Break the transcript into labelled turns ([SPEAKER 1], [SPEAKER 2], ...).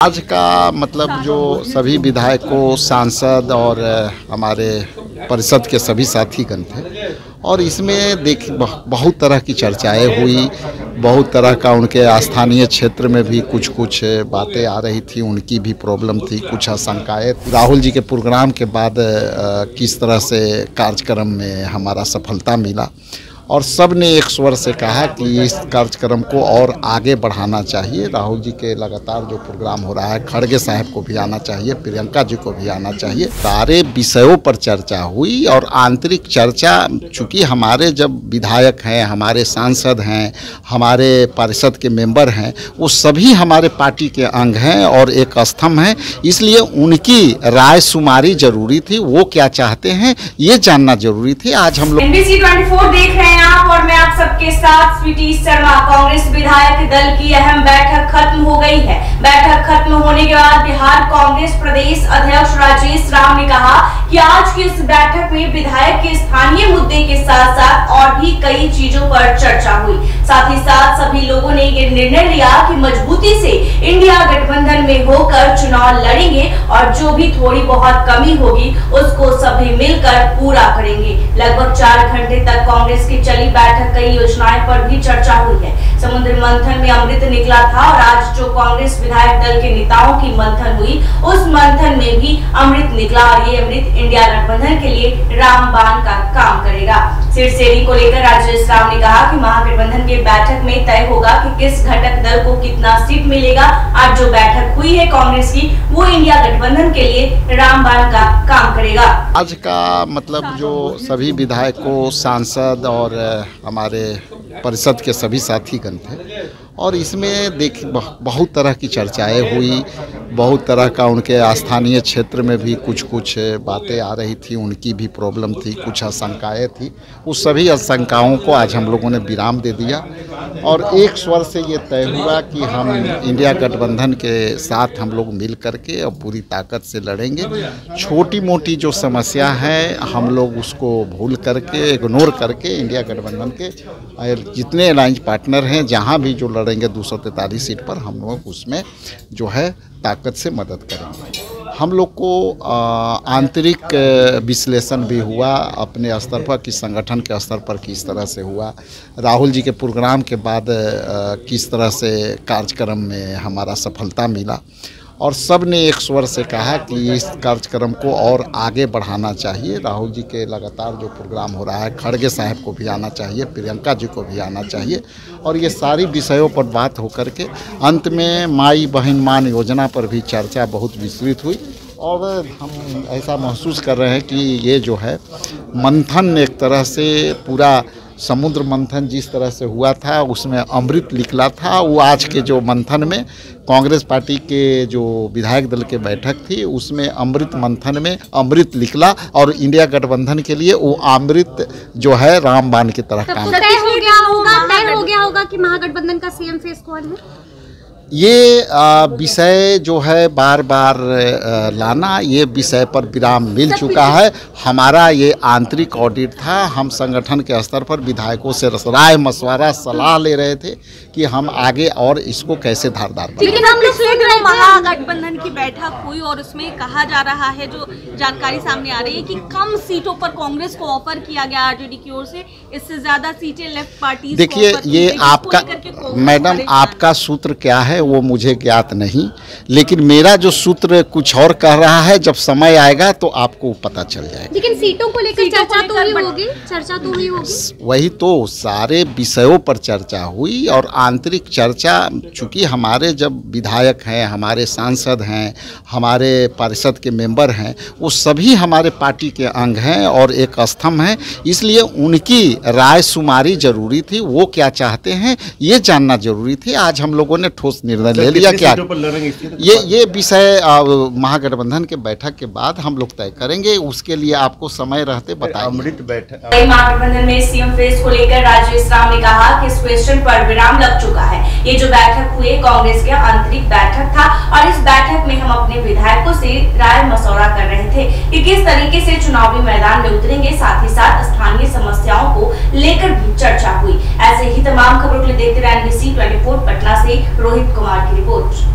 [SPEAKER 1] आज का मतलब जो सभी विधायकों, सांसद और हमारे परिषद के सभी साथीगण थे और इसमें बहुत तरह की चर्चाएं हुई, बहुत तरह का उनके स्थानीय क्षेत्र में भी कुछ बातें आ रही थी, उनकी भी प्रॉब्लम थी, कुछ आशंकाएं। राहुल जी के प्रोग्राम के बाद किस तरह से कार्यक्रम में हमारा सफलता मिला और सब ने एक स्वर से कहा कि इस कार्यक्रम को और आगे बढ़ाना चाहिए। राहुल जी के लगातार जो प्रोग्राम हो रहा है, खड़गे साहब को भी आना चाहिए, प्रियंका जी को भी आना चाहिए। सारे विषयों पर चर्चा हुई और आंतरिक चर्चा, चूँकि हमारे जब विधायक हैं, हमारे सांसद हैं, हमारे परिषद के मेंबर हैं, वो सभी हमारे पार्टी के अंग हैं और एक स्तंभ हैं, इसलिए उनकी राय शुमारी जरूरी थी। वो क्या चाहते हैं ये जानना जरूरी थी। आज हम लोग
[SPEAKER 2] NBC 24 देख रहे हैं आप और मैं आप सबके साथ स्वीटी शर्मा। कांग्रेस विधायक दल की अहम बैठक खत्म हो गई है। बैठक खत्म होने के बाद बिहार कांग्रेस प्रदेश अध्यक्ष राजेश राम ने कहा कि आज की इस बैठक में विधायक के स्थानीय मुद्दे के साथ साथ और भी कई चीजों पर चर्चा हुई। साथ ही साथ सभी लोगों ने ये निर्णय लिया कि मजबूती से इंडिया गठबंधन में होकर चुनाव लड़ेंगे और जो भी थोड़ी बहुत कमी होगी उसको सभी मिलकर पूरा करेंगे। लगभग 4 घंटे तक कांग्रेस की चली बैठक कई योजनाएं पर भी चर्चा हुई है। समुद्र मंथन में अमृत निकला था और आज जो कांग्रेस विधायक दल के नेताओं की मंथन हुई, उस मंथन में भी अमृत निकला और ये अमृत इंडिया गठबंधन के लिए रामबाण का काम करेगा। सिरसेरी को लेकर राजेश राव ने कहा कि महागठबंधन की बैठक में तय होगा कि किस घटक दल को कितना सीट मिलेगा। आज जो बैठक हुई है कांग्रेस की, वो इंडिया गठबंधन के लिए रामबाण का काम करेगा।
[SPEAKER 1] आज का मतलब जो सभी विधायकों, सांसद और हमारे परिषद के सभी साथीगण थे और इसमें बहुत तरह की चर्चाएं हुई, बहुत तरह का उनके स्थानीय क्षेत्र में भी कुछ बातें आ रही थी, उनकी भी प्रॉब्लम थी, कुछ आशंकाएं थी। उस सभी आशंकाओं को आज हम लोगों ने विराम दे दिया और एक स्वर से ये तय हुआ कि हम इंडिया गठबंधन के साथ हम लोग मिल करके और पूरी ताकत से लड़ेंगे। छोटी मोटी जो समस्या है हम लोग उसको भूल करके, इग्नोर करके इंडिया गठबंधन के जितने अलायंस पार्टनर हैं, जहाँ भी जो लड़ेंगे 243 सीट पर, हम लोग उसमें जो है ताकत से मदद करेंगे। हम लोग को आंतरिक विश्लेषण भी हुआ अपने स्तर पर कि संगठन के स्तर पर किस तरह से हुआ, राहुल जी के प्रोग्राम के बाद किस तरह से कार्यक्रम में हमारा सफलता मिला और सब ने एक स्वर से कहा कि इस कार्यक्रम को और आगे बढ़ाना चाहिए। राहुल जी के लगातार जो प्रोग्राम हो रहा है, खड़गे साहब को भी आना चाहिए, प्रियंका जी को भी आना चाहिए और ये सारी विषयों पर बात होकर के अंत में माई बहन मान योजना पर भी चर्चा बहुत विस्तृत हुई और हम ऐसा महसूस कर रहे हैं कि ये जो है मंथन एक तरह से पूरा समुद्र मंथन जिस तरह से हुआ था उसमें अमृत निकला था, वो आज के जो मंथन में कांग्रेस पार्टी के जो विधायक दल के बैठक थी उसमें अमृत मंथन में अमृत निकला और इंडिया गठबंधन के लिए वो अमृत जो है रामबाण की तरह काम
[SPEAKER 3] तय हो गया होगा कि महागठबंधन का सीएम फेस कौन है।
[SPEAKER 1] ये विषय जो है बार बार लाना, ये विषय पर विराम मिल चुका है। हमारा ये आंतरिक ऑडिट था। हम संगठन के स्तर पर विधायकों से राय मशवरा सलाह ले रहे थे कि हम आगे और इसको कैसे धारदार बनाएं।
[SPEAKER 4] लेकिन हम लोग महागठबंधन की बैठक हुई और उसमें कहा जा रहा है, जो जानकारी सामने आ रही है कि कम सीटों पर कांग्रेस को ऑफर किया गया आरजेडी की ओर से, इससे ज्यादा सीटें लेफ्ट पार्टी।
[SPEAKER 1] देखिए ये आपका मैडम, आपका सूत्र क्या है वो मुझे ज्ञात नहीं, लेकिन मेरा जो सूत्र कुछ और कह रहा है। जब समय आएगा तो आपको पता चल जाएगा।
[SPEAKER 3] लेकिन सीटों को लेकर चर्चा तो हुई होगी,
[SPEAKER 1] वही तो सारे विषयों पर चर्चा हुई और आंतरिक चर्चा, चूँकि हमारे जब विधायक हैं, हमारे सांसद हैं, हमारे परिषद के मेंबर हैं, वो सभी हमारे पार्टी के अंग हैं और एक स्तंभ हैं, इसलिए उनकी राय शुमारी जरूरी थी। वो क्या चाहते हैं ये जानना जरूरी थी। आज हम लोगों ने ठोस निर्णय ले लिया। क्या ये विषय महागठबंधन के बैठक के बाद हम लोग तय करेंगे, उसके लिए आपको समय रहते बताएंगे।
[SPEAKER 2] अमृत बैठक महागठबंधन में सीएम फेस को लेकर राजेश राम ने कहा कि इस क्वेश्चन पर विराम लग चुका है। ये जो बैठक हुई कांग्रेस के आंतरिक बैठक था और इस बैठक में हम अपने विधायकों से राय मशवरा कर रहे थे कि किस तरीके से चुनावी मैदान में उतरेंगे। साथ ही साथ स्थानीय समस्याओं को लेकर भी चर्चा हुई। ऐसे ही तमाम खबरों के लिए देखते रहे NBC 24 पटना से रोहित कुमार की रिपोर्ट।